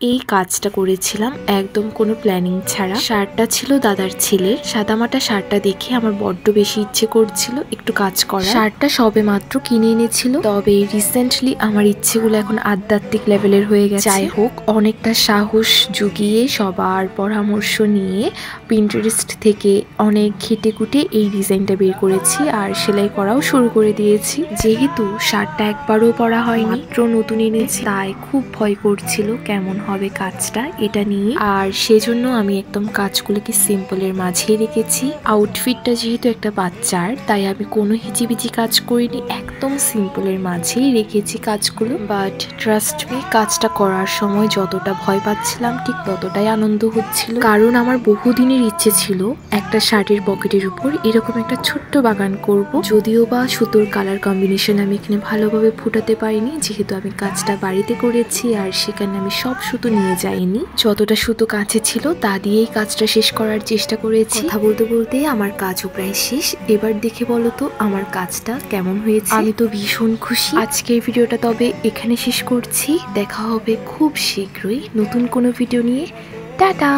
এই কাজটা করেছিলাম একদম কোনো প্ল্যানিং ছাড়া। শার্টটা ছিল দাদার ছেলের। সাদামাটা শার্টটা দেখে আমার বড্ড বেশি ইচ্ছে করছিল একটু কাজ করা। শার্টটা সবে মাত্র কিনে এনেছিল, তবে রিসেন্টলি আমার ইচ্ছেগুলো এখন আধ্যাত্মিক লেভেলের হয়ে গেছে। যাই হোক, অনেকটা সাহস জুগিয়ে সবার পরামর্শ নিয়ে পিন্টারেস্ট থেকে অনেক ঘেটে কুটে এই ডিজাইনটা বের করেছি আর সেলাই করাও শুরু করে দিয়েছি। যেহেতু শার্টটা একবারও পরা হয়নি, মাত্র নতুন এনেছি, তাই খুব ভয় করছিল কেমন হবে কাজটা এটা নিয়ে। আর সেজন্য আমি একদম কাজগুলোকে সিম্পলের মাঝেই রেখেছি। আউটফিটটা যেহেতু একটা বাচ্চার, তাই আমি কোনো হিজিবিজি কাজ করিনি, একদম সিম্পলের মাঝেই রেখেছি কাজগুলো। বাট ট্রাস্ট মি, কাজটা করার সময় যতটা ভয় পাচ্ছিলাম ঠিক ততটাই আনন্দ হচ্ছিল। কারণ আমার বহুদিনের ইচ্ছে ছিল একটা শার্টের পকেটের উপর এরকম একটা ছোট্ট বাগান করব। যদিও বা সুতোর কালার কম্বিনেশন আমি এখানে ভালোভাবে ফুটাতে পারিনি, যেহেতু আমি কাজটা বাড়িতে করেছি আর সেখানে আমি সব সুতো নিয়ে যাইনি। যতটা সুতো কাছে ছিল তা দিয়েই কাজটা শেষ করার চেষ্টা করেছি। কথা বলতে বলতে আমার কাজও প্রায় শেষ। এবার দেখে বলো তো আমার কাজটা কেমন হয়েছে। আমি তো ভীষণ খুশি। আজকের ভিডিওটা তবে এখানে শেষ করছি। দেখা হবে খুব শীঘ্রই নতুন কোনো ভিডিও নিয়ে। টাটা।